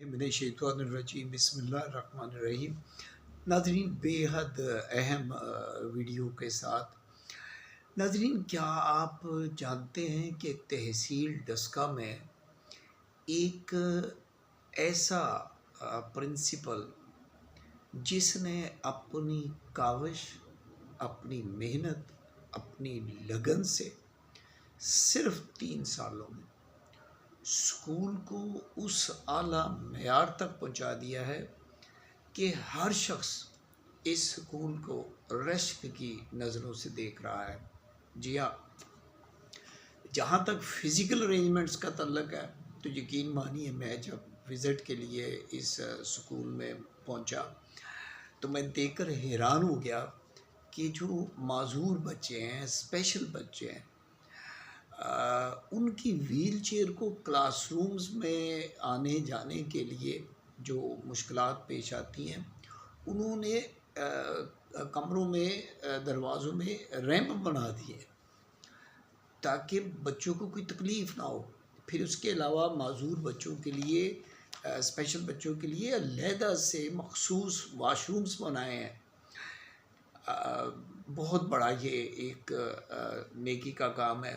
من الشیطان الرجیم بسم اللہ الرحمن الرحیم۔ ناظرین، بے حد اہم ویڈیو کے ساتھ ناظرین، کیا آپ جانتے ہیں کہ تحصیل ڈسکہ میں ایک ایسا پرنسپل جس نے اپنی کاوش، اپنی محنت، اپنی لگن سے صرف 3 سالوں میں اسکول کو اس اعلیٰ معیار تک پہنچا دیا ہے کہ ہر شخص اس اسکول کو رشک کی نظروں سے دیکھ رہا ہے۔ جی ہاں، جہاں تک فزیکل ارینجمنٹس کا تعلق ہے تو یقین مانیے، میں جب وزٹ کے لیے اس اسکول میں پہنچا تو میں دیکھ کر حیران ہو گیا کہ جو معذور بچے ہیں، اسپیشل بچے ہیں، ان کی ویل چیئر کو کلاس رومز میں آنے جانے کے لیے جو مشکلات پیش آتی ہیں، انہوں نے کمروں میں، دروازوں میں ریمپ بنا دیے تاکہ بچوں کو کوئی تکلیف نہ ہو۔ پھر اس کے علاوہ معذور بچوں کے لیے، اسپیشل بچوں کے لیے علیحدہ سے مخصوص واش رومز بنائے ہیں۔ بہت بڑا یہ ایک نیکی کا کام ہے۔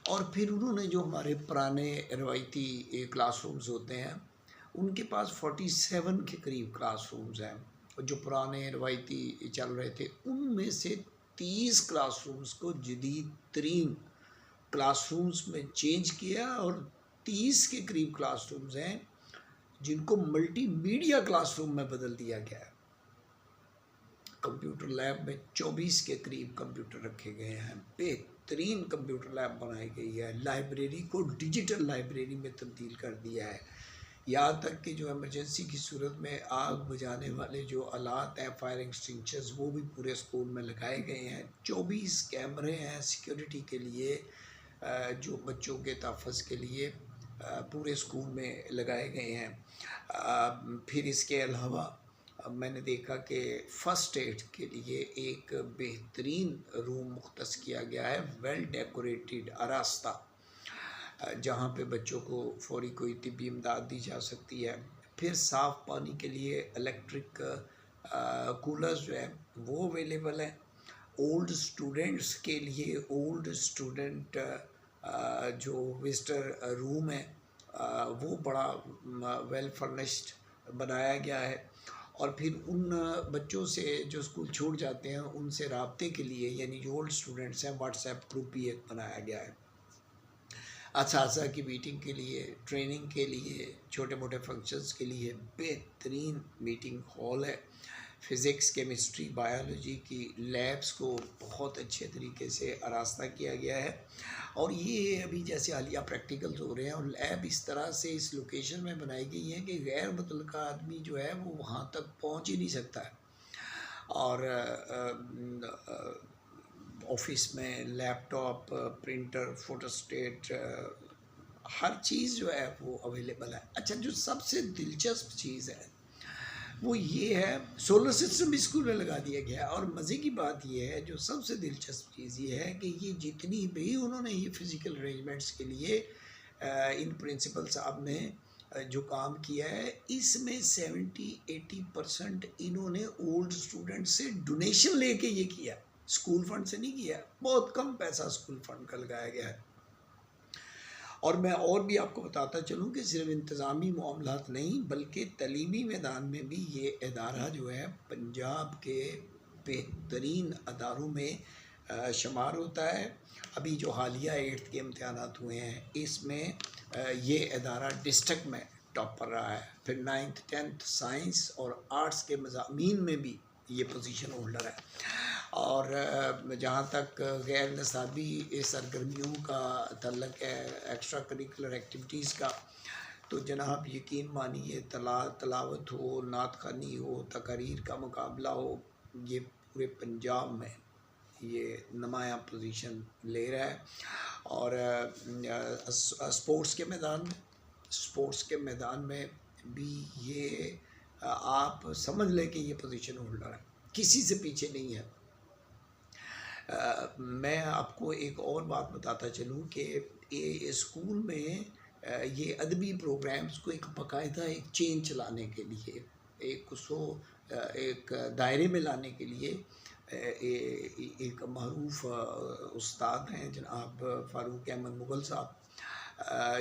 اور پھر انہوں نے جو ہمارے پرانے روایتی کلاس رومز ہوتے ہیں، ان کے پاس 47 کے قریب کلاس رومز ہیں جو پرانے روایتی چل رہے تھے، ان میں سے 30 کلاس رومز کو جدید ترین کلاس رومز میں چینج کیا، اور 30 کے قریب کلاس رومز ہیں جن کو ملٹی میڈیا کلاس روم میں بدل دیا گیا ہے۔ کمپیوٹر لیب میں 24 کے قریب کمپیوٹر رکھے گئے ہیں، بہترین کمپیوٹر لیب بنائی گئی ہے، لائبریری کو ڈیجیٹل لائبریری میں تبدیل کر دیا ہے، یہاں تک کہ جو ایمرجنسی کی صورت میں آگ بجھانے والے جو آلات ہیں، فائر ایکسٹنگشرز، وہ بھی پورے اسکول میں لگائے گئے ہیں۔ 24 کیمرے ہیں سیکیورٹی کے لیے، جو بچوں کے تحفظ کے لیے پورے اسکول میں لگائے گئے ہیں۔ پھر اس کے علاوہ میں نے دیکھا کہ فرسٹ ایڈ کے لیے ایک بہترین روم مختص کیا گیا ہے، ویل ڈیکوریٹڈ، آراستہ، جہاں پہ بچوں کو فوری کوئی طبی امداد دی جا سکتی ہے۔ پھر صاف پانی کے لیے الیکٹرک کولرز جو ہیں وہ اویلیبل ہیں۔ اولڈ اسٹوڈنٹس کے لیے اولڈ اسٹوڈنٹ جو وزٹر روم ہے، وہ بڑا ویل فرنشڈ بنایا گیا ہے۔ اور پھر ان بچوں سے جو اسکول چھوڑ جاتے ہیں ان سے رابطے کے لیے، یعنی جو اولڈ اسٹوڈنٹس ہیں، واٹس ایپ گروپ بھی ایک بنایا گیا ہے۔ اساتذہ کی میٹنگ کے لیے، ٹریننگ کے لیے، چھوٹے موٹے فنکشنز کے لیے بہترین میٹنگ ہال ہے۔ فزکس، کیمسٹری، بایولوجی کی لیبس کو بہت اچھے طریقے سے آراستہ کیا گیا ہے، اور یہ ابھی جیسے حالیہ پریکٹیکلز ہو رہے ہیں، اور لیب اس طرح سے اس لوکیشن میں بنائی گئی ہیں کہ غیر متعلقہ آدمی جو ہے وہ وہاں تک پہنچ ہی نہیں سکتا ہے۔ اور آفس میں لیپ ٹاپ، پرنٹر، فوٹو اسٹیٹ، ہر چیز جو ہے وہ اویلیبل ہے۔ اچھا، جو سب سے دلچسپ چیز ہے وہ یہ ہے، سولر سسٹم بھی اسکول میں لگا دیا گیا ہے، اور مزے کی بات یہ ہے، جو سب سے دلچسپ چیز یہ ہے کہ یہ جتنی بھی انہوں نے یہ فزیکل ارینجمنٹس کے لیے ان پرنسپل صاحب نے جو کام کیا ہے، اس میں 70-80% انہوں نے اولڈ اسٹوڈنٹ سے ڈونیشن لے کے یہ کیا، اسکول فنڈ سے نہیں کیا۔ بہت کم پیسہ اسکول فنڈ کا لگایا گیا ہے۔ اور میں اور بھی آپ کو بتاتا چلوں کہ صرف انتظامی معاملات نہیں بلکہ تعلیمی میدان میں بھی یہ ادارہ جو ہے پنجاب کے بہترین اداروں میں شمار ہوتا ہے۔ ابھی جو حالیہ 8th کے امتحانات ہوئے ہیں، اس میں یہ ادارہ ڈسٹرکٹ میں ٹاپ پر رہا ہے۔ پھر 9th 10th سائنس اور آرٹس کے مضامین میں بھی یہ پوزیشن ہولڈر ہے۔ اور جہاں تک غیر نصابی سرگرمیوں کا تعلق ہے، ایکسٹرا کریکولر ایکٹیویٹیز کا، تو جناب یقین مانیے، تلاوت ہو، نعت خوانی ہو، تقاریر کا مقابلہ ہو، یہ پورے پنجاب میں یہ نمایاں پوزیشن لے رہا ہے۔ اور اسپورٹس کے میدان میں بھی یہ آپ سمجھ لیں کہ یہ پوزیشن ہولڈر ہے، کسی سے پیچھے نہیں ہے۔ میں آپ کو ایک اور بات بتاتا چلوں کہ اسکول میں یہ ادبی پروگرامز کو ایک باقاعدہ ایک چین چلانے کے لیے، ایک اس کو ایک دائرے میں لانے کے لیے ایک معروف استاد ہیں جناب فاروق احمد مغل صاحب،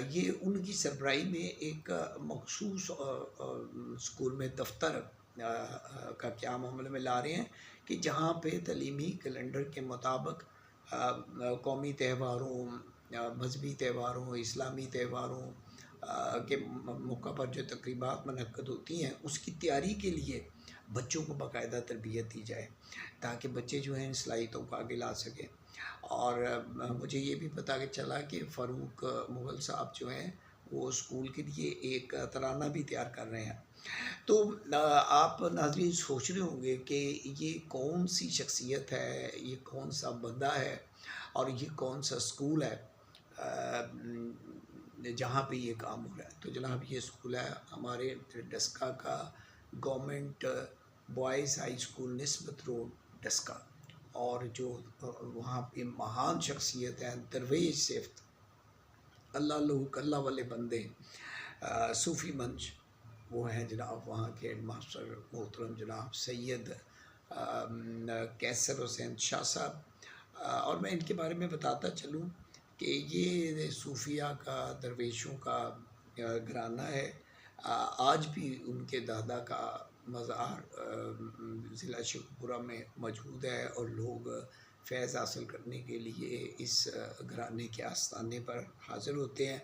یہ ان کی سربراہی میں ایک مخصوص اسکول میں دفتر کا قیام عمل میں لا رہے ہیں کہ جہاں پہ تعلیمی کیلنڈر کے مطابق قومی تہواروں، مذہبی تہواروں، اسلامی تہواروں کے موقع پر جو تقریبات منعقد ہوتی ہیں اس کی تیاری کے لیے بچوں کو باقاعدہ تربیت دی جائے تاکہ بچے جو ہیں ان صلاحیتوں کو آگے لا سکیں۔ اور مجھے یہ بھی پتہ چلا کہ فاروق مغل صاحب جو ہیں وہ اسکول کے لیے ایک ترانہ بھی تیار کر رہے ہیں۔ تو آپ ناظرین سوچ رہے ہوں گے کہ یہ کون سی شخصیت ہے، یہ کون سا بندہ ہے اور یہ کون سا اسکول ہے جہاں پہ یہ کام ہو رہا ہے۔ تو جناب یہ اسکول ہے ہمارے ڈسکا کا گورنمنٹ بوائز ہائی اسکول نسبت روڈ ڈسکا، اور جو وہاں پہ مہان شخصیت ہیں درویش صفت، اللہ والے بندے، صوفی منج، وہ ہیں جناب وہاں کے ہیڈ ماسٹر محترم جناب سید کیسر حسین شاہ صاحب۔ اور میں ان کے بارے میں بتاتا چلوں کہ یہ صوفیہ کا، درویشوں کا گھرانہ ہے۔ آج بھی ان کے دادا کا مزار ضلع شیخوپورہ میں موجود ہے اور لوگ فیض حاصل کرنے کے لیے اس گھرانے کے آستانے پر حاضر ہوتے ہیں۔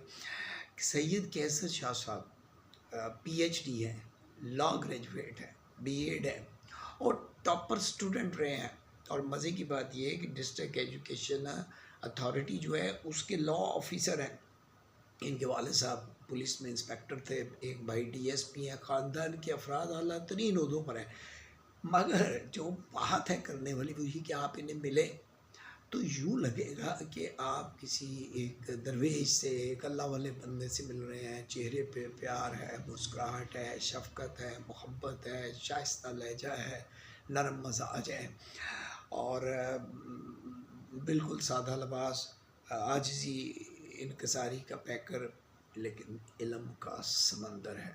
سید کیسر شاہ صاحب پی ایچ ڈی ہیں، لا گریجویٹ ہیں، بی ایڈ ہیں اور ٹاپر اسٹوڈنٹ رہے ہیں۔ اور مزے کی بات یہ ہے کہ ڈسٹرکٹ ایجوکیشن اتھارٹی جو ہے اس کے لا آفیسر ہیں۔ ان کے والد صاحب پولیس میں انسپیکٹر تھے، ایک بھائی ڈی ایس پی ہیں، خاندان کے افراد اعلیٰ ترین عہدوں پر ہیں۔ مگر جو بات ہے کرنے والی وہ یہ کہ آپ انہیں ملیں تو یوں لگے گا کہ آپ کسی ایک درویش سے، ایک اللہ والے بندے سے مل رہے ہیں۔ چہرے پہ پیار ہے، مسکراہٹ ہے، شفقت ہے، محبت ہے، شائستہ لہجہ ہے، نرم مزاج ہے اور بالکل سادہ لباس، عاجزی، انکساری کا پیکر، لیکن علم کا سمندر ہے۔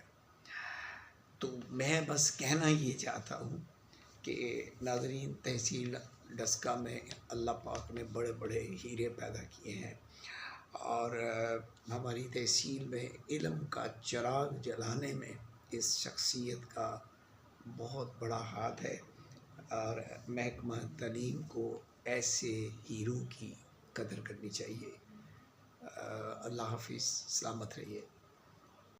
تو میں بس کہنا یہ چاہتا ہوں کہ ناظرین تحصیل ڈسکا میں اللہ پاک نے بڑے بڑے ہیرے پیدا کیے ہیں اور ہماری تحصیل میں علم کا چراغ جلانے میں اس شخصیت کا بہت بڑا ہاتھ ہے اور محکمہ تعلیم کو ایسے ہیروں کی قدر کرنی چاہیے۔ اللہ حافظ، سلامت رہیے۔